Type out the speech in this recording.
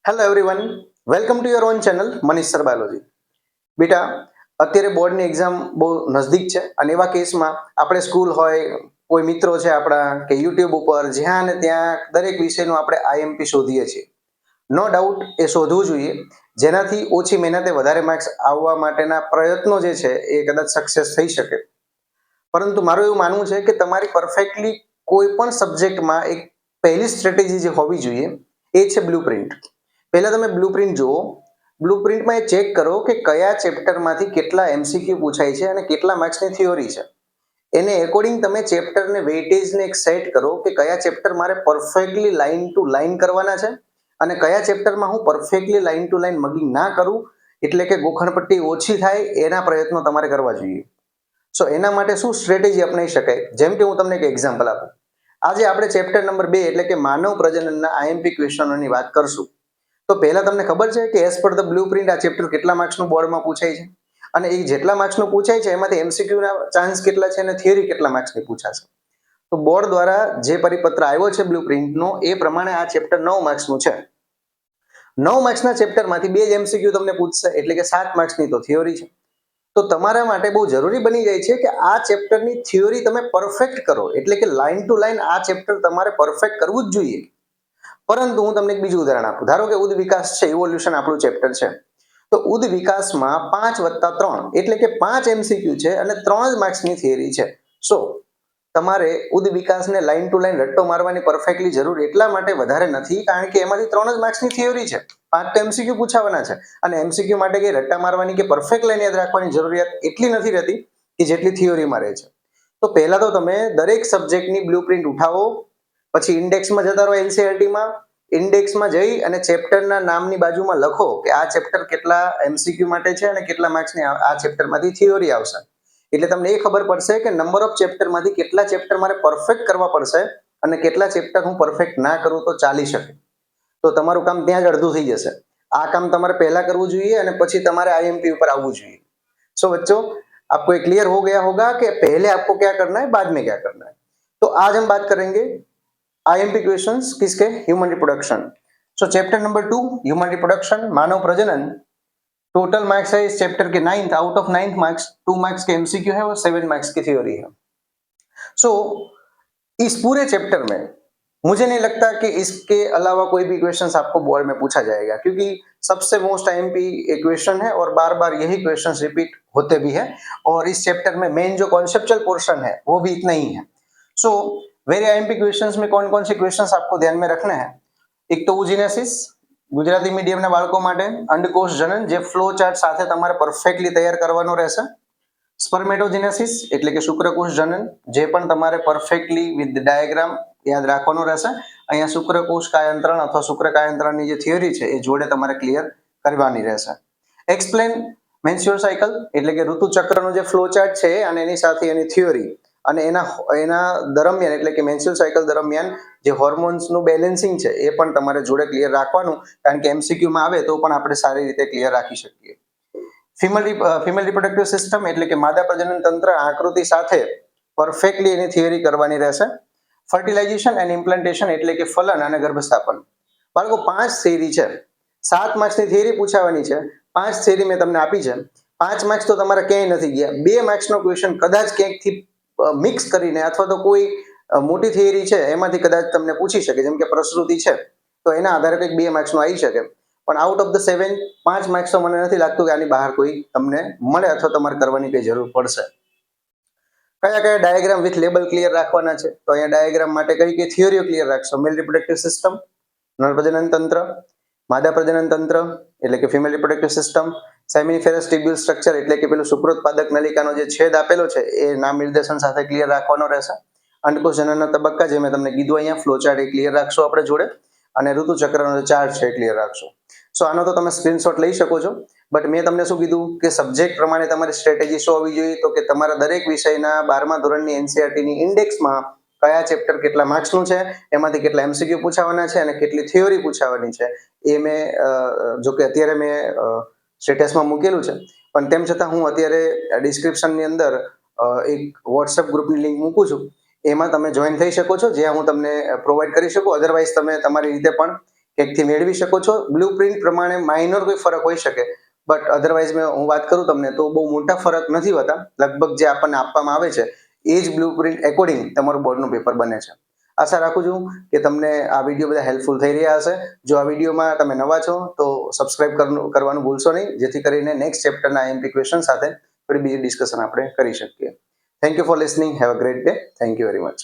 Hello everyone, welcome to your own channel Manish sir biology. બેટા, અત્યારે બોર્ડની એક્ઝામ બહુ નજદીક છે અને એવા કેસમાં આપણે સ્કૂલ હોય, કોઈ મિત્રો છે આપણા કે યુટ્યુબ ઉપર જ્યાં ને ત્યાં દરેક વિષયનું આપણે આઈએમપી શોધીએ છીએ. નો ડાઉટ એ શોધવું જોઈએ, જેનાથી ઓછી મહેનતે વધારે માર્ક્સ આવવા માટેના પ્રયત્નો જે છે એ કદાચ સક્સેસ થઈ શકે. પરંતુ મારું એવું માનવું છે કે તમારી પરફેક્ટલી કોઈ પણ સબ્જેક્ટમાં એક પહેલી સ્ટ્રેટેજી જે હોવી જોઈએ એ છે બ્લુપ્રિન્ટ. પહેલા તમે બ્લુપ્રિન્ટ જુઓ. બ્લુપ્રિન્ટમાં એ ચેક કરો કે કયા ચેપ્ટરમાંથી કેટલા એમસીક્યુ પૂછાય છે અને કેટલા માર્ક્સની થિયોરી છે. એને એકોર્ડિંગ તમે ચેપ્ટરને વેઇટેજને એક સેટ કરો કે કયા ચેપ્ટર મારે પરફેક્ટલી લાઇન ટુ લાઇન કરવાના છે અને કયા ચેપ્ટરમાં હું પરફેક્ટલી લાઇન ટુ લાઇન મગિંગ ના કરું, એટલે કે ગોખણપટ્ટી ઓછી થાય એના પ્રયત્નો તમારે કરવા જોઈએ. સો એના માટે શું સ્ટ્રેટેજી અપનાવી શકાય? જેમ કે હું તમને એક એક્ઝામ્પલ આપું. આજે આપણે ચેપ્ટર નંબર 2 એટલે કે માનવ પ્રજનનના આઈએમપી ક્વેશ્ચનોની વાત કરશું. તો પહેલા તમને ખબર છે કે એઝ પર ધ બ્લુપ્રિન્ટ આ ચેપ્ટર કેટલા માર્ક્સનું બોર્ડમાં પૂછાય છે અને એ જેટલા માર્ક્સનું પૂછાય છે એમાંથી એમસીક્યુના ચાન્સ કેટલા છે અને થિયરી કેટલા માર્ક્સની પૂછાશે. તો બોર્ડ દ્વારા જે પરિપત્ર આવ્યો છે બ્લુપ્રિન્ટનો એ પ્રમાણે આ ચેપ્ટર 9 માર્ક્સનું છે. 9 માર્ક્સના ચેપ્ટરમાંથી 2 જ એમસીક્યુ તમને પૂછશે, એટલે કે 7 માર્ક્સની તો થિયોરી છે. તો તમારા માટે બહુ જરૂરી બની જાય છે કે આ ચેપ્ટરની થિયોરી તમે પરફેક્ટ કરો, એટલે કે લાઇન ટુ લાઇન આ ચેપ્ટર તમારે પરફેક્ટ કરવું જ જોઈએ. પરંતુ હું તમને એક બીજું ઉદાહરણ આપું. ધારો કે ઉદ વિકાસ છે, ઇવોલ્યુશન આપણું ચેપ્ટર છે. તો ઉદ વિકાસમાં 5+3 એટલે કે 5 એમસીક્યુ છે અને 3 જ માર્ક્સની થિયરી છે. સો તમારે ઉદ વિકાસને લાઇન ટુ લાઇન રટ્ટો મારવાની પરફેક્ટલી જરૂર એટલા માટે વધારે નથી, કારણ કે એમાંથી 3 જ માર્ક્સની થિયરી છે, 5 તો એમસીક્યુ પૂછાવાના છે અને એમસીક્યુ માટે કે રટ્ટા મારવાની કે પરફેક્ટ લાઈન યાદ રાખવાની જરૂરિયાત એટલી નથી રહેતી કે જેટલી થિયોરીમાં રહે છે. તો પહેલા તો તમે દરેક સબ્જેક્ટની બ્લુપ્રિન્ટ ઉઠાવો, પછી ઇન્ડેક્સમાં જતા રહો. એનસીઈઆરટીમાં ઇન્ડેક્સમાં જઈ અને ચેપ્ટરના નામની બાજુમાં લખો કે આ ચેપ્ટર કેટલા એમસીક્યુ માટે છે અને કેટલા માર્ક્સની આ ચેપ્ટરમાંથી થિયોરી આવશે. એટલે તમને એ ખબર પડશે કે નંબર ઓફ ચેપ્ટરમાંથી કેટલા ચેપ્ટર મારે પરફેક્ટ કરવા પડશે અને કેટલા ચેપ્ટર હું પરફેક્ટ ના કરું તો ચાલી શકે. તો તમારું કામ ત્યાં જ અડધું થઈ જશે. આ કામ તમારે પહેલા કરવું જોઈએ અને પછી તમારે આईएमपी ઉપર આવવું જોઈએ. सो बच्चों, आपको ये क्लियर हो गया होगा कि पहले आपको क्या करना है, बाद में क्या करना है. तो आज हम बात करेंगे आईएमपी क्वेश्चंस किसके, human reproduction. So chapter number 2 human reproduction, मानव प्रजनन. टोटल मार्क्स है इस चैप्टर के 9th, out of 9th marks 2 marks के एमसीक्यू है और 7 मार्क्स की थ्योरी है. सो इस पूरे चैप्टर में मुझे नहीं लगता कि इसके अलावा कोई भी क्वेश्चंस आपको बोर्ड में पूछा जाएगा, क्योंकि सबसे मोस्ट आईएमपी क्वेश्चन है और बार बार यही क्वेश्चंस रिपीट होते भी है और इस चैप्टर में मेन जो कॉन्सेप्चुअल पोर्शन है वो भी इतना ही है. सो वेरी आईएमपी क्वेश्चंस में कौन कौन से क्वेश्चंस आपको ध्यान में रखने हैं? एक तो ઉજીનેસિસ, ગુજરાતી મીડિયમના બાળકો માટે અંડકોષ જનન, જે ફ્લો ચાર્ટ સાથે તમારે પરફેક્ટલી તૈયાર કરવાનો રહેશે. સ્પર્મેટોજેનેસિસ એટલે કે શુક્રકોષ જનન, જે પણ તમારે પરફેક્ટલી વિથ ડાયાગ્રામ યાદ રાખવાનો રહેશે. અહીંયા શુક્રકોષ કાયંત્રણ અથવા શુક્ર કાયંત્રણની જે થિયરી છે એ જોડે તમારે ક્લિયર કરવાની રહેશે. એક્સપ્લેન મેન્સ્યુઅલ સાયકલ એટલે કે ઋતુચક્રનો જે ફ્લો ચાર્ટ છે અને એની સાથે એની થિયરી, અને એના દરમિયાન એટલે કે મેન્સ્યુઅલ સાયકલ દરમિયાન જે હોર્મોન્સનું બેલેન્સિંગ છે એ પણ તમારે જોડે ક્લિયર રાખવાનું, કારણ કે એમસીક્યુમાં આવે તો પણ આપણે સારી રીતે ક્લિયર રાખી શકીએ. ફિમેલ રિપ્રોડક્ટિવ સિસ્ટમ એટલે કે માદા પ્રજનન તંત્ર આકૃતિ સાથે પરફેક્ટલી એની થિયરી કરવાની રહેશે. ફર્ટિલાઇઝેશન એન્ડ ઇમ્પ્લાન્ટેશન એટલે કે ફલન અને ગર્ભસ્થાપન. બાળકો 5 થિયરી છે, 7 માર્ક્સની થિયરી પૂછાવાની છે. 5 થિયરી મેં તમને આપી છે. 5 માર્ક્સ તો તમારા ક્યાંય નથી ગયા. 2 માર્ક્સનો ક્વેશ્ચન કદાચ ક્યાંકથી મિક્સ કરીને અથવા તો કોઈ મોટી થિયરી છે એમાંથી કદાચ તમને પૂછી શકે, જેમ કે પ્રસૃતિ છે તો એના આધારે કંઈક 2 માર્ક્સનો આવી શકે. પણ આઉટ ઓફ ધ 7 5 માર્ક્સ તો મને નથી લાગતું કે આની બહાર કોઈ તમને મળે અથવા તમારે કરવાની કઈ જરૂર પડશે. કયા કયા ડાયાગ્રામ વિથ લેબલ ક્લિયર રાખવાના છે? તો અહીંયા ડાયાગ્રામ માટે કઈ કઈ થિયરીઓ ક્લિયર રાખશો? મેલ રિપ્રોડક્ટિવ સિસ્ટમ, નર પ્રજનન તંત્ર, માદા પ્રજનન તંત્ર એટલે કે female reproductive system, seminiferous tubule structure એટલે કે પેલું શુક્રોત્પાદક નલિકાનો જે છેદ આપેલો છે એ નામ નિર્દેશન સાથે ક્લિયર રાખવાનો રહેશે. અંડકોષ જનનના તબક્કા, જે મેં તમને કીધું અહીંયા ફ્લો ચાર્ટ એ ક્લિયર રાખશો આપણે જોડે, અને ઋતુચક્રનો જે ચાર્ટ છે એ ક્લિયર રાખશો. સો આનો તો તમે સ્ક્રીનશોટ લઈ શકો છો, બટ મેં તમને શું કીધું કે સબ્જેક્ટ પ્રમાણે તમારી સ્ટ્રેટેજી શું હોવી જોઈએ? તો કે તમારા દરેક વિષયના 12મા ધોરણની એનસીઈઆરટીની ઇન્ડેક્સમાં કયા ચેપ્ટર કેટલા માર્ક્સનું છે, એમાંથી કેટલા એમસીક્યુ પૂછાવાના છે અને કેટલી થિયોરી પૂછાવાની છે એ મેં જો કે અત્યારે મેં સ્ટેટસમાં મૂકેલું છે, પણ તેમ છતાં હું અત્યારે ડિસ્ક્રિપ્શનની અંદર એક વોટ્સએપ ગ્રુપની લિંક મૂકું છું. એમાં તમે જોઈન થઈ શકો છો, જ્યાં હું તમને પ્રોવાઈડ કરી શકું. અધરવાઇઝ તમે તમારી રીતે પણ ક્યાંકથી મેળવી શકો છો. બ્લુ પ્રિન્ટ પ્રમાણે માઇનર કોઈ ફરક હોઈ શકે, બટ અધરવાઇઝ હું વાત કરું તમને તો બહુ મોટા ફરક નથી હોતા. લગભગ જે આપણને આપવામાં આવે છે એ જ બ્લુ પ્રિન્ટ એકોર્ડિંગ તમારું બોર્ડનું પેપર બને છે. આશા રાખું છું કે તમને આ વિડીયો બધા હેલ્પફુલ થઈ રહ્યા હશે. જો આ વિડીયોમાં તમે નવા છો તો સબસ્ક્રાઇબ કરવાનું ભૂલશો નહીં, જેથી કરીને નેક્સ્ટ ચેપ્ટરના આઈએમપી ક્વેશ્ચન સાથે થોડી બીજી ડિસ્કશન આપણે કરી શકીએ. Thank you for listening. Have a great day. Thank you very much.